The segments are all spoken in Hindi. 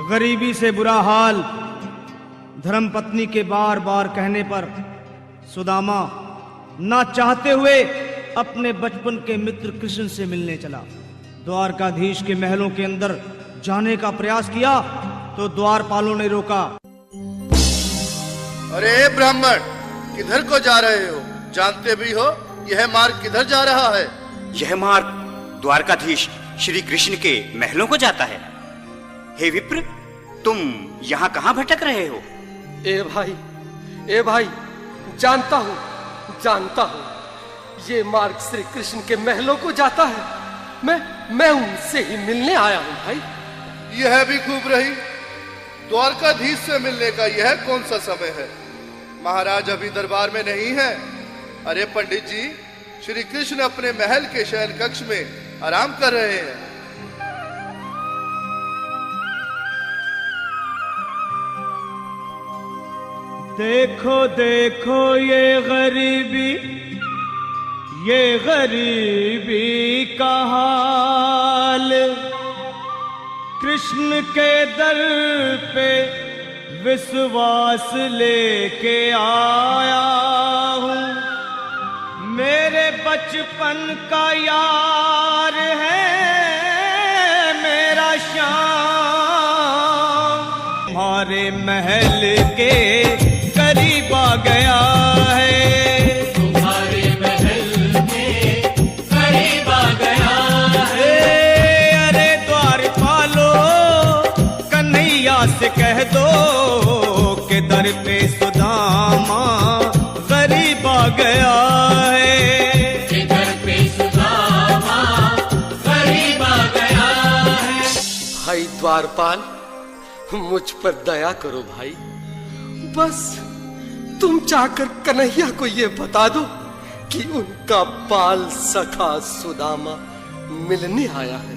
गरीबी से बुरा हाल धर्मपत्नी के बार बार कहने पर सुदामा ना चाहते हुए अपने बचपन के मित्र कृष्ण से मिलने चला। द्वारकाधीश के महलों के अंदर जाने का प्रयास किया तो द्वारपालों ने रोका। अरे ब्राह्मण, किधर को जा रहे हो? जानते भी हो यह मार्ग किधर जा रहा है? यह मार्ग द्वारकाधीश श्री कृष्ण के महलों को जाता है। हे विप्र, तुम यहाँ कहाँ भटक रहे हो? ए भाई, जानता हूँ ये मार्ग श्री कृष्ण के महलों को जाता है। मैं उनसे ही मिलने आया हूँ भाई। यह भी खूब रही। द्वारकाधीश से मिलने का यह कौन सा समय है? महाराज अभी दरबार में नहीं है। अरे पंडित जी, श्री कृष्ण अपने महल के शयन कक्ष में आराम कर रहे हैं। देखो देखो ये गरीबी का हाल, कृष्ण के दर पे विश्वास लेके आया हूँ। मेरे बचपन का यार है मेरा श्याम, हमारे महल के करीब आ गया है। तुम्हारे महल में करीब आ गया है। अरे द्वारपालो, कन्हैया से कह दो कि दर पे सुदामा गरीब आ गया है। कि दर पे सुदामा गरीब आ गया है। भाई द्वारपाल, मुझ पर दया करो भाई। बस तुम जाकर कन्हैया को ये बता दो कि उनका बाल सखा सुदामा मिलने आया है।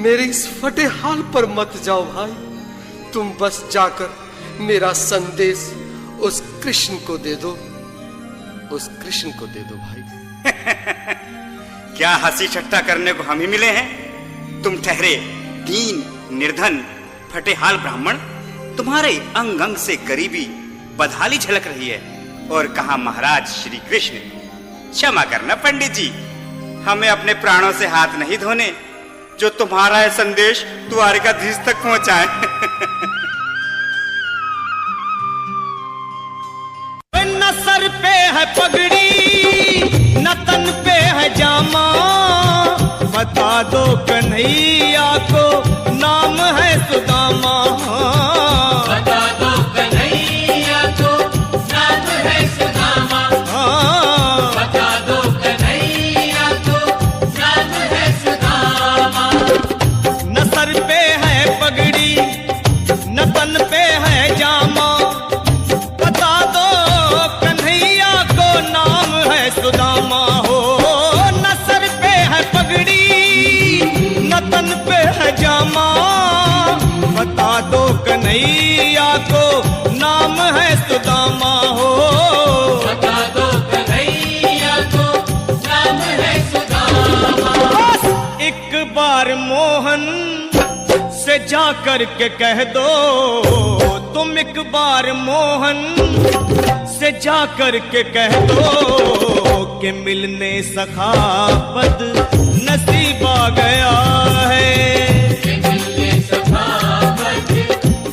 मेरे इस फटे हाल पर मत जाओ भाई। तुम बस जाकर मेरा संदेश उस कृष्ण को दे दो। भाई। क्या हंसी ठट्टा करने को हम ही मिले हैं? तुम ठहरे दीन निर्धन फटेहाल ब्राह्मण, तुम्हारे अंग अंग से गरीबी बदहाली झलक रही है। और कहा महाराज श्री कृष्ण। क्षमा करना पंडित जी, हमें अपने प्राणों से हाथ नहीं धोने जो तुम्हारा यह संदेश द्वारकाधीश तक पहुंचाए। न सर पे है पगड़ी, न तन पे है जामा, बता दो कन्हैया को नाम है सुदामा। बता दो कन्हैया को नाम है सुदामा। बता दो कन्हैया को नाम है सुदामा। न सर पे है पगड़ी, न तन पे है जामा, बता दो कन्हैया को नाम है सुदामा। हो न सर पे है पगड़ी, न तन पे है जामा, बता दो कन्हैया को नाम है सुदामा। हो बता दो कन्हैया को नाम है सुदामा। बस एक बार मोहन से जा कर के कह दो, तुम एक बार मोहन से जा कर के कह दो कि मिलने सखा बद नसीब आ गया है। कि मिलने सखा बद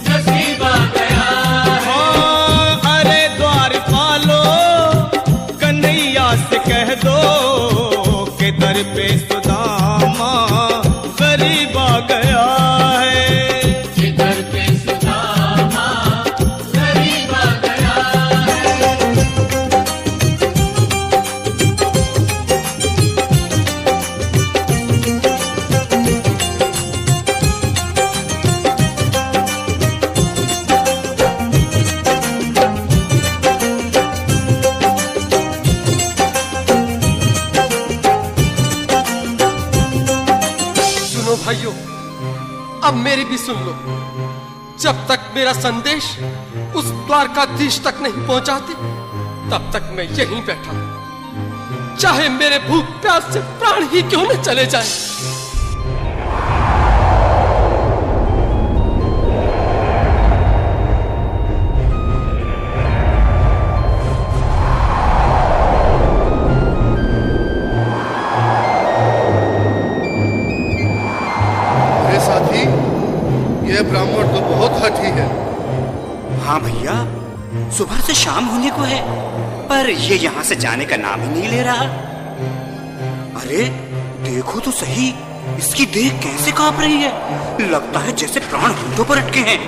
नसीब आ गया है। हाँ, अरे द्वारपालो, कन्हैया से कह दो कि दर पे सुदामा गरीब आ गया है। कि दर पे सुदामा गरीब आ गया है। सुनो भाइयों, अब मेरी भी सुन लो। जब तक मेरा संदेश उस द्वारकाधीश तक नहीं पहुंचाते, तब तक मैं यहीं बैठा हूं, चाहे मेरे भूख प्यास से प्राण ही क्यों न चले जाए। शाम होने को है, पर ये यहाँ से जाने का नाम ही नहीं ले रहा। अरे देखो तो सही, इसकी देह कैसे कांप रही है। लगता है जैसे प्राण होठों पर अटके हैं।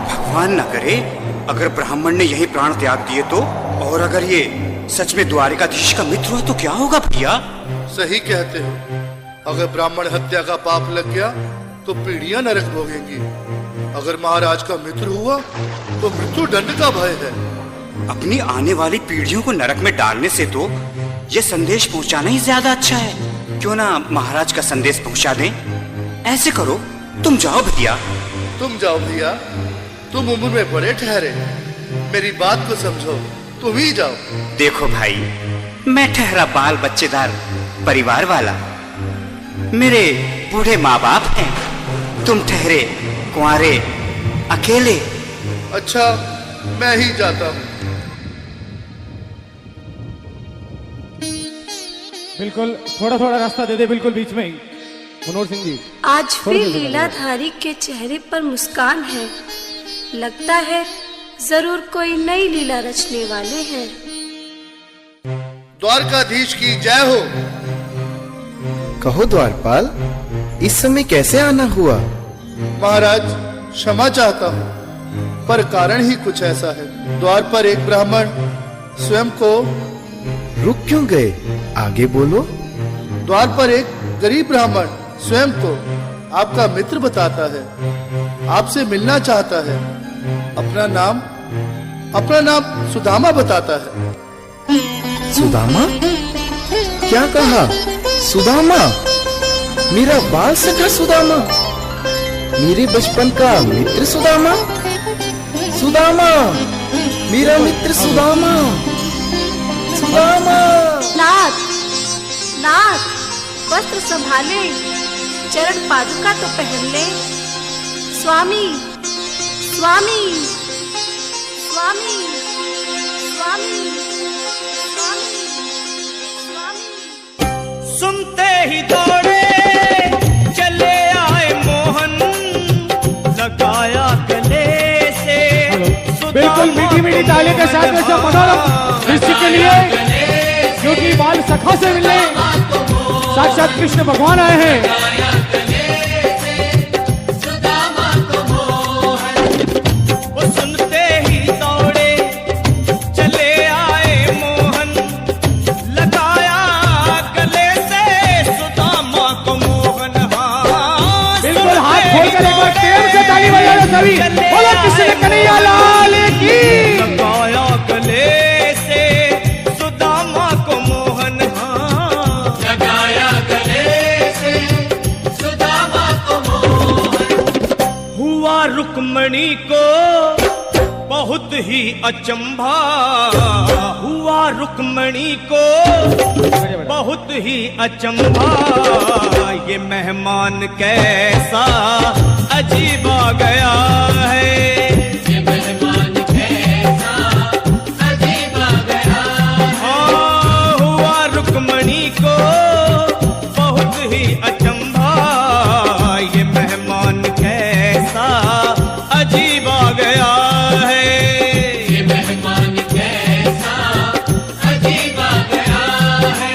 भगवान न करे अगर ब्राह्मण ने यही प्राण त्याग दिए तो, और अगर ये सच में द्वारिकाधीश का मित्र हुआ तो क्या होगा भैया? सही कहते हो, अगर ब्राह्मण हत्या का पाप लग गया तो पीढ़ियां नरक भोगेंगी। अगर महाराज का मित्र हुआ तो मृत्यु दंड का भय है। अपनी आने वाली पीढ़ियों को नरक में डालने से तो ये संदेश पहुंचाना ही ज्यादा अच्छा है। क्यों ना महाराज का संदेश पहुंचा दें। ऐसे करो, तुम जाओ भैया। तुम जाओ भैया, तुम उम्र में बड़े ठहरे, मेरी बात को समझो, तुम ही जाओ। देखो भाई, मैं ठहरा बाल बच्चेदार परिवार वाला, मेरे बूढ़े माँ बाप हैं, तुम ठहरे कुंवारे अकेले। अच्छा, मैं ही जाता हूँ। बिल्कुल, थोड़ा थोड़ा रास्ता दे दे, बिल्कुल बीच में ही। मनोहर सिंह जी, आज फिर लीलाधारी के चेहरे पर मुस्कान है। लगता है जरूर कोई नई लीला रचने वाले हैं। द्वारकाधीश की जय हो। कहो द्वारपाल, इस समय कैसे आना हुआ? महाराज, क्षमा चाहता हूँ, पर कारण ही कुछ ऐसा है। द्वार पर एक ब्राह्मण स्वयं को रुक क्यों गए? आगे बोलो। द्वार पर एक गरीब ब्राह्मण स्वयं को आपका मित्र बताता है, आपसे मिलना चाहता है। अपना नाम सुदामा बताता है। सुदामा? क्या कहा? सुदामा? मेरा बाल सखा सुदामा? मेरे बचपन का मित्र सुदामा? सुदामा, मेरा मित्र सुदामा। सुदामा। नाथ, नाथ, वस्त्र संभाले, चरण पादुका तो पहन ले। स्वामी, स्वामी, स्वामी, स्वामी, स्वामी, स्वामी। सुनते ही दौड़े चले आए मोहन, लगाया गले से। बिल्कुल मीठी मीठी ताली के साथ में सब मनोरम दृश्य के लिए, क्योंकि बाल सखा से मिलने साक्षात कृष्ण भगवान आए हैं। वो सुनते ही दौड़े चले आए मोहन, लगाया गले से सुदामा को मोहन। हाँ, बिल्कुल, हाथ खोलकर एक बार प्रेम से ताली बजा दो सभी। बोलो कृष्ण कन्हैया लाल की। लगाया गले से सुदामा को मोहन। हाँ, लगाया गले से सुदामा को मोहन। हुआ रुक्मणी को बहुत ही अचंभा, हुआ रुक्मणी को बहुत ही अचंभा। ये मेहमान कैसा अजीब आ गया है। ये मेहमान कैसा अजीब आ गया है। हाँ, हुआ रुक्मणी को बहुत ही अचंभा। ये मेहमान कैसा अजीब आ गया है। ये मेहमान कैसा अजीब आ गया है।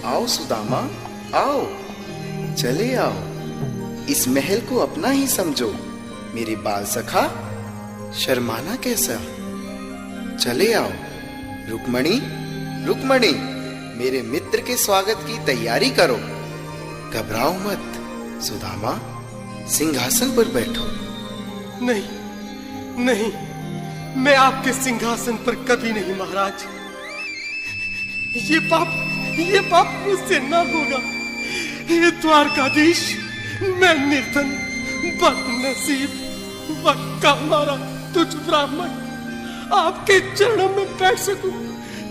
आओ सुदामा, आओ, चले आओ। इस महल को अपना ही समझो। मेरे बाल सखा, शर्माना कैसा? चले आओ। रुक्मणी, रुक्मणी, मेरे मित्र के स्वागत की तैयारी करो। घबराओ मत। सुदामा, सिंहासन पर बैठो। नहीं, नहीं, मैं आपके सिंहासन पर कभी नहीं महाराज। ये पाप मुझसे ना होगा। हे द्वारकाधीश, मैं निर्धन, बदनसीब, वक्का मारा तुझ ब्राह्मण आपके चरणों में बैठ सकूं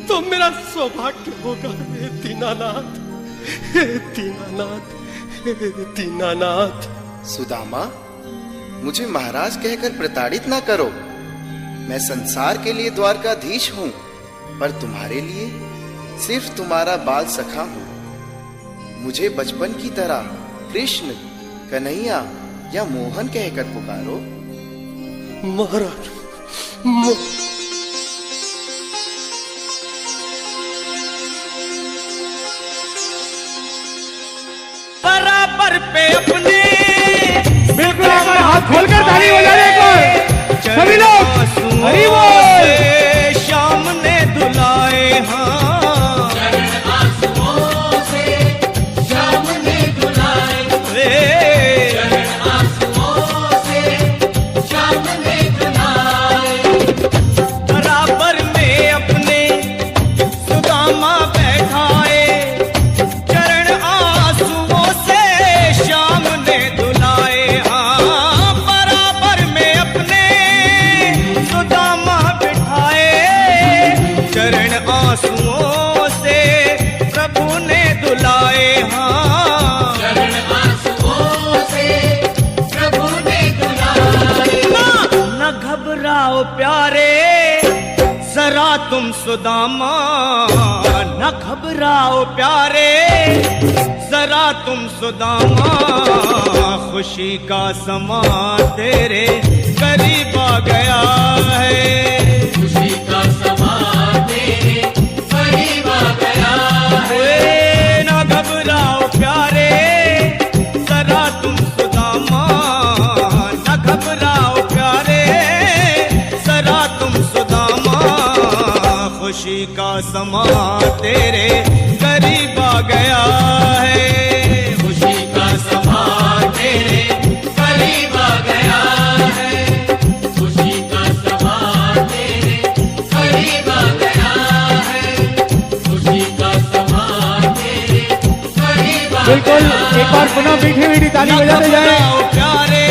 तो मेरा सौभाग्य होगा। हे दीनानाथ, हे दीनानाथ, दीनानाथ। सुदामा, मुझे महाराज कहकर प्रताड़ित ना करो। मैं संसार के लिए द्वारकाधीश हूं, पर तुम्हारे लिए सिर्फ तुम्हारा बाल सखा हूं। मुझे बचपन की तरह कृष्ण, कन्हैया या मोहन कहकर पुकारो। महाराज बराबर पे अपने बिल्कुल एक बार हाथ खोलकर ताली बजाने को सभी लोग हरि बोल। श्याम ने दुलाए हाँ, चरण आंसुओं से श्याम ने दुलाए, चरण आंसुओं से श्याम ने दुलाए। बराबर में अपने सुदामा बैठाए, चरण आंसुओं से श्याम ने दुलाए हाँ। बराबर में अपने सुदामा बिठाए, चरण आंसुओं से प्रभु ने दुलाए हाँ। चरण आंसुओं से प्रभु ने दुलाए। न घबराओ प्यारे जरा तुम सुदामा, न घबराओ प्यारे जरा तुम सुदामा। खुशी का समा तेरे करीब आ गया है, खुशी का समा तेरे करीब आ गया है। न घबराओ प्यारे जरा तुम सुदामा, न घबराओ प्यारे जरा तुम सुदामा। खुशी का समा तेरे करीब आ गया है, खुशी का समा तेरे करीब आ गया है, खुशी का समा तेरे करीब आ गया है, खुशी का समा तेरे करीब आ गया है। बिल्कुल एक बार पुनः मीठी मीठी ताली बजाते जाए। प्यारे